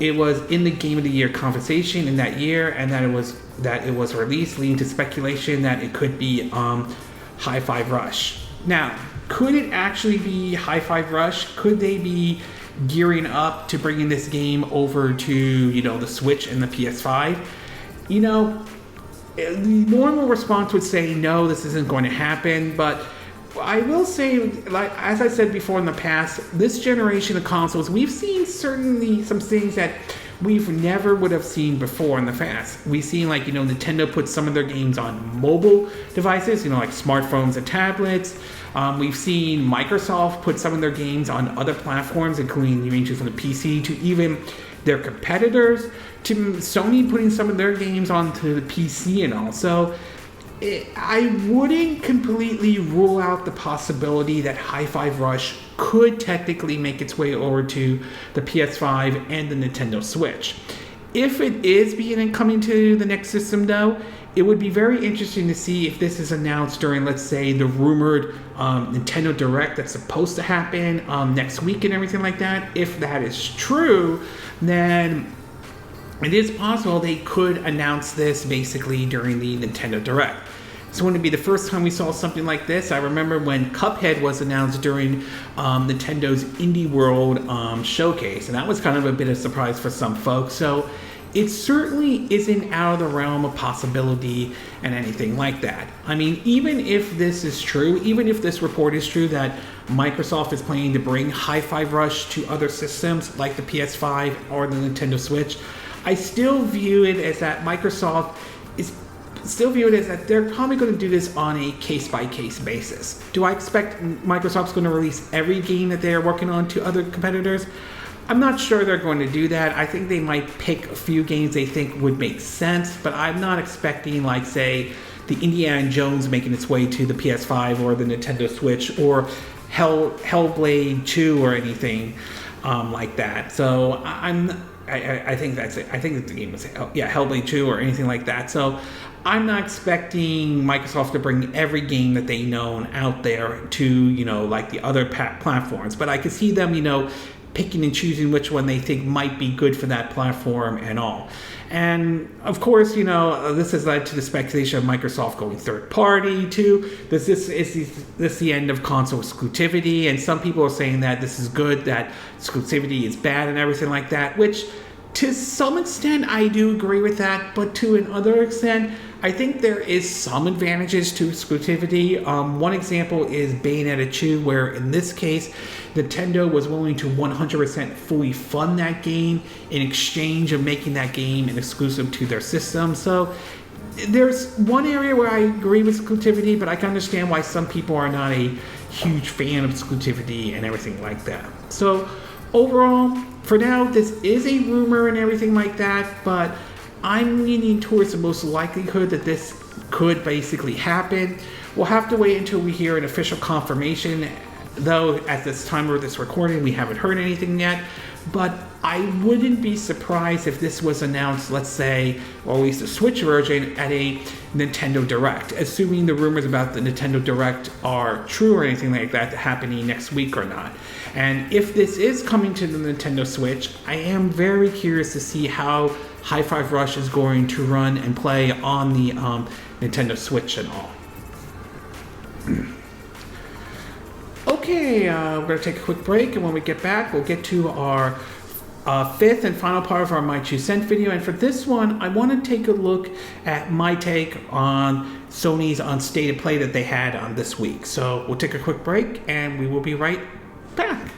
in the Game of the Year conversation in that year, and that it was released, leading to speculation that it could be Hi-Fi Rush. Now, could it actually be Hi-Fi Rush? Could they be gearing up to bringing this game over to, the Switch and the PS5? The normal response would say, no, this isn't going to happen, but I will say, like as I said before in the past, this generation of consoles, we've seen certainly some things that we've never would have seen before in the past. We've seen, like, Nintendo put some of their games on mobile devices, like smartphones and tablets. We've seen Microsoft put some of their games on other platforms, including ranges from the PC to even their competitors, to Sony putting some of their games onto the PC and all. So I wouldn't completely rule out the possibility that Hi-Fi Rush could technically make its way over to the PS5 and the Nintendo Switch. If it is coming to the next system, though, it would be very interesting to see if this is announced during, let's say, the rumored Nintendo Direct that's supposed to happen next week and everything like that. If that is true, then it is possible they could announce this basically during the Nintendo Direct. This wouldn't be the first time we saw something like this. I remember when Cuphead was announced during Nintendo's Indie World showcase, and that was kind of a bit of a surprise for some folks. So it certainly isn't out of the realm of possibility and anything like that. I mean, even if this is true, even if this report is true that Microsoft is planning to bring Hi-Fi Rush to other systems like the PS5 or the Nintendo Switch, I still view it as that they're probably going to do this on a case-by-case basis. Do I expect Microsoft's going to release every game that they're working on to other competitors? I'm not sure they're going to do that. I think they might pick a few games they think would make sense, but I'm not expecting, like, say, the Indiana Jones making its way to the PS5 or the Nintendo Switch, or Hellblade 2 or anything like that. So I think that's it. I think that the game was Hellblade 2 or anything like that. So I'm not expecting Microsoft to bring every game that they know out there to, like the other platforms. But I could see them, picking and choosing which one they think might be good for that platform and all. And of course, this has led to the speculation of Microsoft going third party too. Is this the end of console exclusivity? And some people are saying that this is good, that exclusivity is bad and everything like that, which to some extent I do agree with that, but to another extent, I think there is some advantages to exclusivity. One example is Bayonetta 2, where in this case, Nintendo was willing to 100% fully fund that game in exchange of making that game an exclusive to their system. So there's one area where I agree with exclusivity, but I can understand why some people are not a huge fan of exclusivity and everything like that. So overall, for now, this is a rumor and everything like that, but I'm leaning towards the most likelihood that this could basically happen. We'll have to wait until we hear an official confirmation, though at this time of this recording we haven't heard anything yet. But I wouldn't be surprised if this was announced, let's say, or at least the Switch version, at a Nintendo Direct, assuming the rumors about the Nintendo Direct are true or anything like that happening next week or not. And if this is coming to the Nintendo Switch, I am very curious to see how Hi-Fi Rush is going to run and play on the Nintendo Switch and all. Okay, we're going to take a quick break, and when we get back, we'll get to our fifth and final part of our My 2 Cent video. And for this one, I want to take a look at my take on Sony's State of Play that they had on this week. So we'll take a quick break, and we will be right back.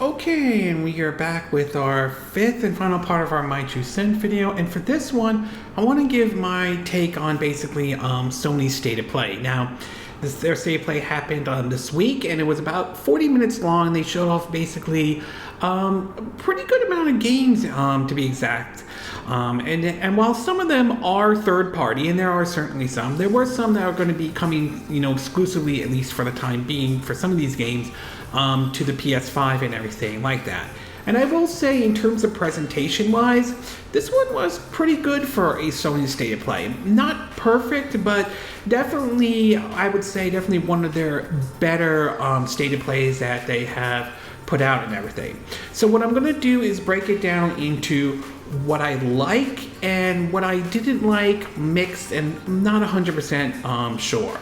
Okay, and we are back with our fifth and final part of our My 2 Cent video. And for this one, I want to give my take on basically Sony's State of Play. Now, their State of Play happened this week, and it was about 40 minutes long. They showed off basically a pretty good amount of games, to be exact. And while some of them are third party, and there are certainly some, there were some that are going to be coming, exclusively, at least for the time being, for some of these games, to the PS5 and everything like that. And I will say, in terms of presentation-wise, this one was pretty good for a Sony State of Play. Not perfect, but definitely, I would say, definitely one of their better State of Plays that they have put out and everything. So what I'm going to do is break it down into what I like and what I didn't like, mixed and not 100% sure.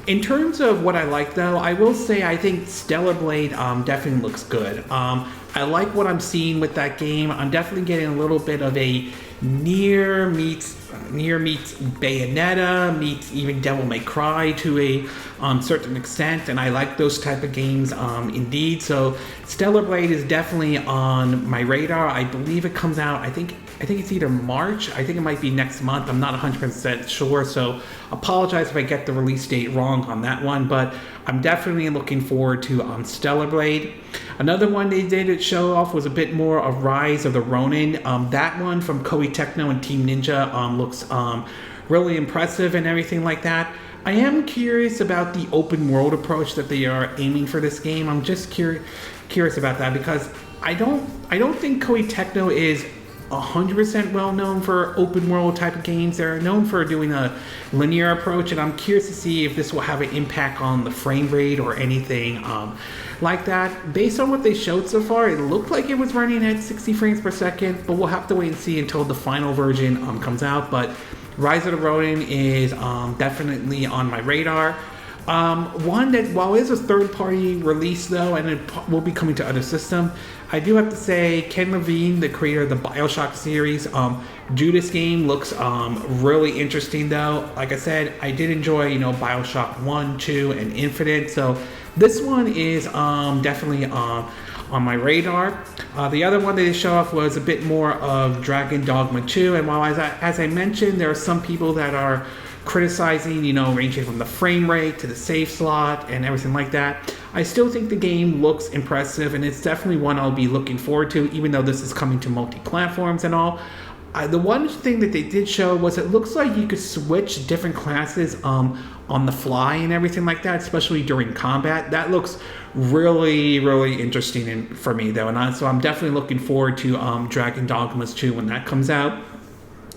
In terms of what I like, though, I will say I think Stellar Blade definitely looks good. I like what I'm seeing with that game. I'm definitely getting a little bit of a Nier meets Bayonetta meets even Devil May Cry to a certain extent, and I like those type of games indeed. So Stellar Blade is definitely on my radar. I believe it comes out, I think it's either March. I think it might be next month. I'm not 100% sure, so apologize if I get the release date wrong on that one, but I'm definitely looking forward to Stellar Blade. Another one they did show off was a bit more of Rise of the Ronin. That one from Koei Tecmo and Team Ninja looks really impressive and everything like that. I am curious about the open world approach that they are aiming for this game. I'm just curious about that because I don't think Koei Tecmo is 100% well known for open world type of games. They're known for doing a linear approach, and I'm curious to see if this will have an impact on the frame rate or anything like that. Based on what they showed so far, it looked like it was running at 60 frames per second, but we'll have to wait and see until the final version comes out. But Rise of the Ronin is definitely on my radar. One that, while it is a third-party release though, and it will be coming to other systems, I do have to say Ken Levine, the creator of the BioShock series, Judas game looks really interesting though. Like I said, I did enjoy, BioShock 1, 2, and Infinite, so this one is definitely on my radar. The other one they showed off was a bit more of Dragon Dogma 2, and while as I mentioned, there are some people that are criticizing, ranging from the frame rate to the save slot and everything like that, I still think the game looks impressive, and it's definitely one I'll be looking forward to, even though this is coming to multi-platforms and all. The one thing that they did show was it looks like you could switch different classes on the fly and everything like that, especially during combat. That looks really, really interesting for me though, and so I'm definitely looking forward to Dragon Dogmas 2 when that comes out.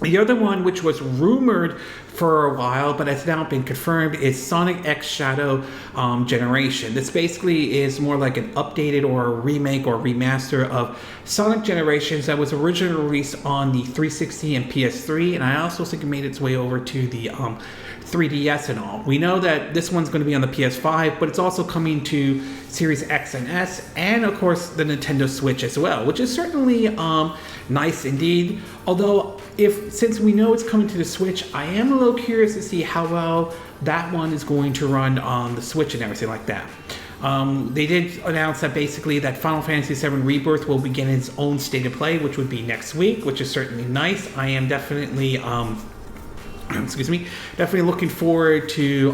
The other one, which was rumored for a while, but has now been confirmed, is Sonic X Shadow Generation. This basically is more like an updated or a remake or remaster of Sonic Generations that was originally released on the 360 and PS3, and I also think it made its way over to the 3DS and all. We know that this one's going to be on the PS5, but it's also coming to Series X and S, and of course the Nintendo Switch as well, which is certainly nice indeed. Although, since we know it's coming to the Switch, I am a little curious to see how well that one is going to run on the Switch and everything like that. They did announce that basically that Final Fantasy VII Rebirth will begin its own state of play, which would be next week, which is certainly nice. I am definitely definitely looking forward to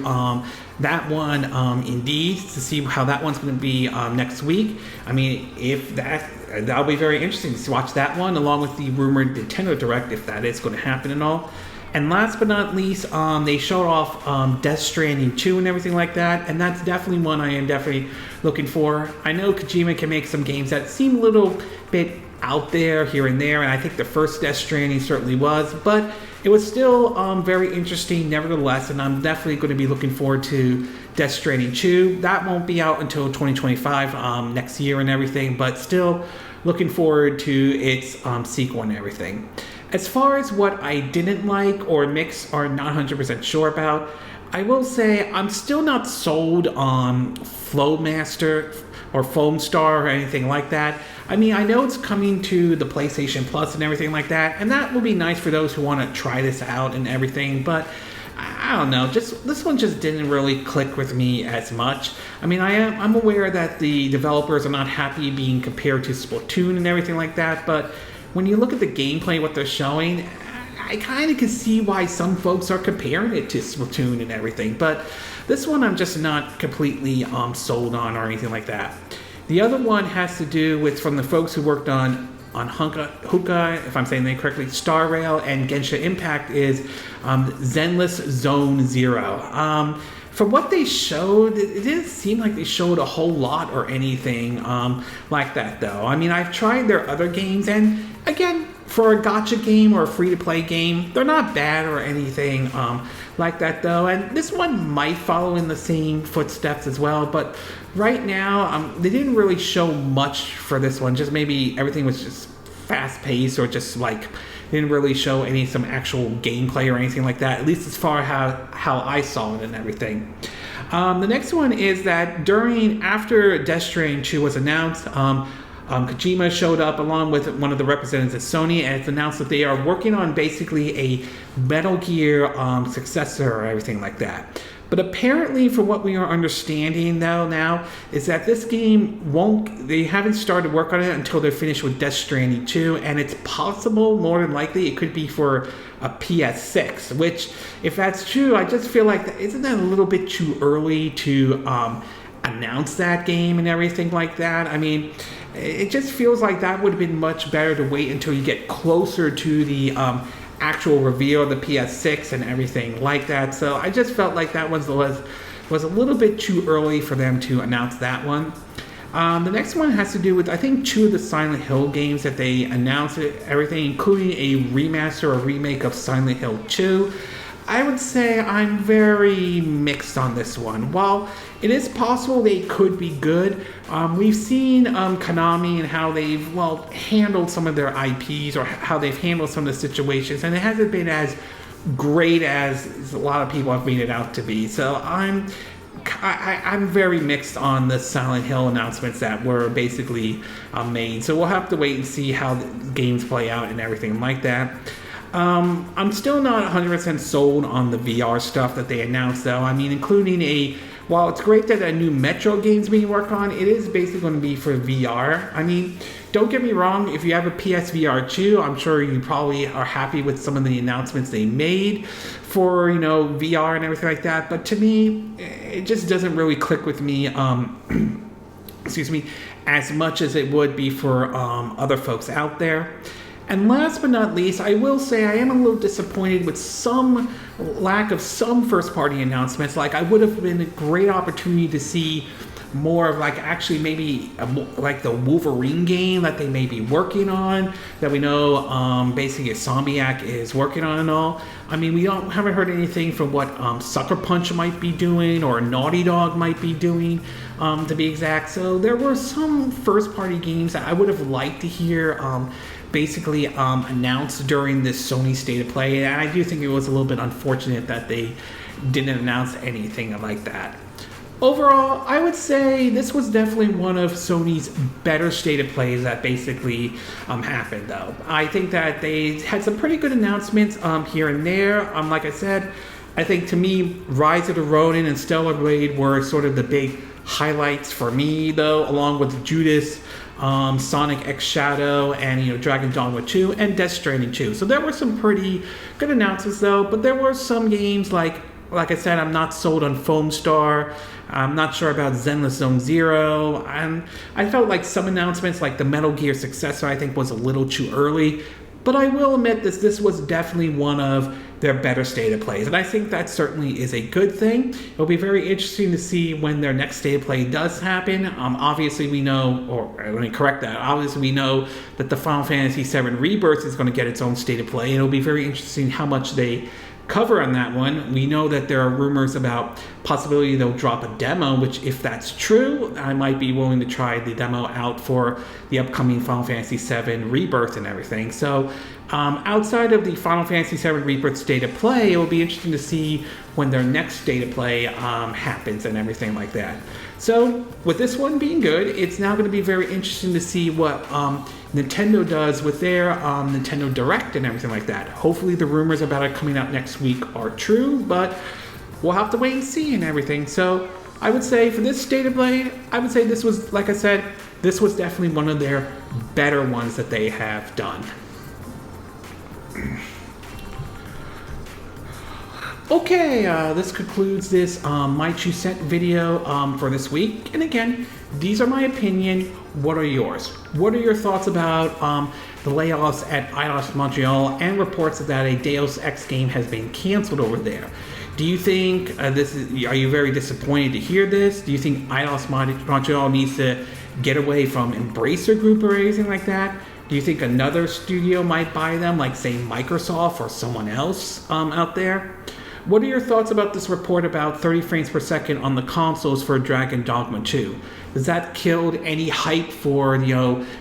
that one indeed, to see how that one's going to be next week. I mean, if that'll be very interesting to watch that one along with the rumored Nintendo Direct, if that is going to happen and all. And last but not least, they showed off Death Stranding 2 and everything like that, and that's definitely one I am definitely looking for. I know Kojima can make some games that seem a little bit out there here and there, and I think the first Death Stranding certainly was, but it was still very interesting nevertheless, and I'm definitely going to be looking forward to Death Stranding 2. That won't be out until 2025, next year and everything, but still looking forward to its sequel and everything. As far as what I didn't like or mix or not 100% sure about, I will say I'm still not sold on Flowmaster or Foamstar or anything like that. I mean, I know it's coming to the PlayStation Plus and everything like that, and that will be nice for those who want to try this out and everything, but I don't know, this one just didn't really click with me as much. I mean, I'm aware that the developers are not happy being compared to Splatoon and everything like that, but when you look at the gameplay, what they're showing, I kind of can see why some folks are comparing it to Splatoon and everything, but this one I'm just not completely sold on or anything like that. The other one has to do with, from the folks who worked on Hookah, if I'm saying that correctly, Star Rail, and Genshin Impact, is Zenless Zone Zero. From what they showed, it didn't seem like they showed a whole lot or anything like that, though. I mean, I've tried their other games, and again, for a gacha game or a free-to-play game, they're not bad or anything like that, though. And this one might follow in the same footsteps as well, but right now, they didn't really show much for this one. Just maybe everything was just fast-paced, or just like didn't really show some actual gameplay or anything like that, at least as far as how I saw it and everything. The next one is that after Death Stranding 2 was announced, Kojima showed up along with one of the representatives at Sony, and it's announced that they are working on basically a Metal Gear successor or everything like that. But apparently, from what we are understanding now, is that this game they haven't started work on it until they're finished with Death Stranding 2, and it's possible, more than likely, it could be for a PS6, which, if that's true, I just feel like, isn't that a little bit too early to announce that game and everything like that? I mean, it just feels like that would have been much better to wait until you get closer to the actual reveal of the PS6 and everything like that. So I just felt like that was a little bit too early for them to announce that one. The next one has to do with, I think, 2 of the Silent Hill games that they announced, everything, including a remaster or remake of Silent Hill 2. I would say I'm very mixed on this one. While it is possible they could be good, we've seen Konami and how they've, handled some of their IPs, or how they've handled some of the situations, and it hasn't been as great as a lot of people have made it out to be. So I'm very mixed on the Silent Hill announcements that were basically made. So we'll have to wait and see how the games play out and everything like that. I'm still not 100% sold on the VR stuff that they announced, though. I mean, including while it's great that a new Metro game's being worked on, it is basically going to be for VR. I mean, don't get me wrong, if you have a PSVR 2, I'm sure you probably are happy with some of the announcements they made for, VR and everything like that. But to me, it just doesn't really click with me, excuse me, as much as it would be for other folks out there. And last but not least, I will say I am a little disappointed with some lack of some first-party announcements. Like, I would have been a great opportunity to see more of, actually maybe the Wolverine game that they may be working on, that we know basically Insomniac is working on and all. I mean, haven't heard anything from what Sucker Punch might be doing, or Naughty Dog might be doing, to be exact. So there were some first-party games that I would have liked to hear basically announced during this Sony State of Play, and I do think it was a little bit unfortunate that they didn't announce anything like that. Overall, I would say this was definitely one of Sony's better State of Plays that basically happened, though. I think that they had some pretty good announcements here and there. Like I said, I think to me, Rise of the Ronin and Stellar Blade were sort of the big highlights for me, though, along with Judas, Sonic X Shadow, and Dragon Dogma 2 and Death Stranding 2. So there were some pretty good announcements, though, but there were some games like I said, I'm not sold on Foamstar. I'm not sure about Zenless Zone Zero. And I felt like some announcements, like the Metal Gear successor, I think was a little too early. But I will admit this was definitely one of their better State of Plays. And I think that certainly is a good thing. It'll be very interesting to see when their next State of Play does happen. Obviously we know, or let me correct that, obviously we know that the Final Fantasy VII Rebirth is going to get its own State of Play. It'll be very interesting how much they cover on that one. We know that there are rumors about possibility they'll drop a demo, which, if that's true, I might be willing to try the demo out for the upcoming Final Fantasy VII Rebirth and everything. So outside of the Final Fantasy VII Rebirth State of Play, it will be interesting to see when their next State of Play happens and everything like that. So with this one being good, it's now going to be very interesting to see what Nintendo does with their Nintendo Direct and everything like that. Hopefully the rumors about it coming out next week are true, but we'll have to wait and see and everything. So I would say for this State of Play, I would say this was, like I said, this was definitely one of their better ones that they have done. Okay, this concludes this My 2 Cent video for this week. And again, these are my opinion. What are yours? What are your thoughts about the layoffs at Eido Montreal and reports that a Deus Ex game has been canceled over there? Do you think are you very disappointed to hear this? Do you think Eidos Montreal needs to get away from Embracer Group or anything like that? Do you think another studio might buy them, like say Microsoft or someone else out there? What are your thoughts about this report about 30 frames per second on the consoles for Dragon Dogma 2? Does that kill any hype for,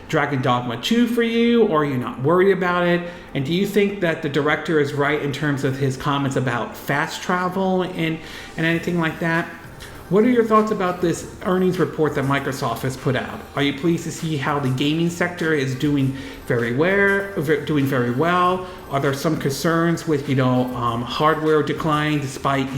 Dragon Dogma 2 for you, or are you not worried about it? And do you think that the director is right in terms of his comments about fast travel and anything like that? What are your thoughts about this earnings report that Microsoft has put out? Are you pleased to see how the gaming sector is doing very well? Are there some concerns with, hardware decline despite,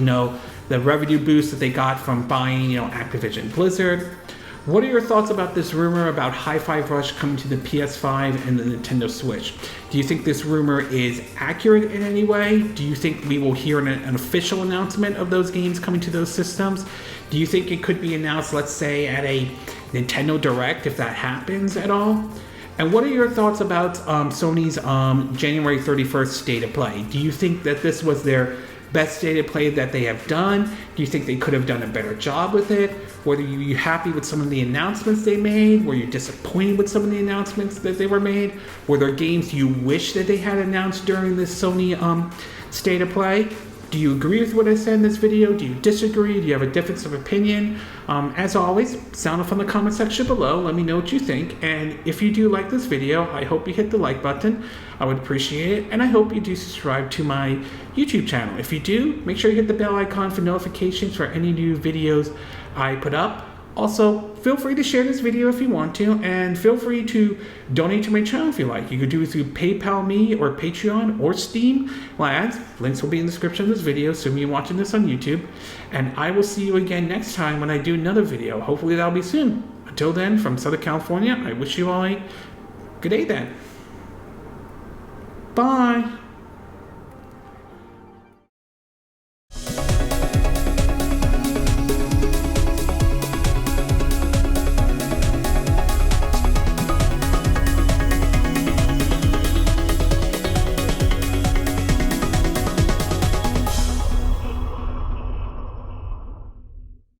the revenue boost that they got from buying, Activision Blizzard? What are your thoughts about this rumor about Hi-Fi Rush coming to the PS5 and the Nintendo Switch? Do you think this rumor is accurate in any way? Do you think we will hear an official announcement of those games coming to those systems? Do you think it could be announced, let's say, at a Nintendo Direct, if that happens at all? And what are your thoughts about Sony's January 31st State of Play? Do you think that this was their best state of play that they have done? Do you think they could have done a better job with it? Were you happy with some of the announcements they made? Were you disappointed with some of the announcements that they were made? Were there games you wish that they had announced during this Sony state of play? Do you agree with what I said in this video? Do you disagree? Do you have a difference of opinion? As always, sound off in the comment section below. Let me know what you think. And if you do like this video, I hope you hit the like button. I would appreciate it. And I hope you do subscribe to my YouTube channel. If you do, make sure you hit the bell icon for notifications for any new videos I put up. Also, feel free to share this video if you want to, and feel free to donate to my channel if you like. You could do it through PayPal me or Patreon or Steam Lads. Links will be in the description of this video, assuming you're watching this on YouTube. And I will see you again next time when I do another video. Hopefully that'll be soon. Until then, from Southern California, I wish you all a good day then. Bye.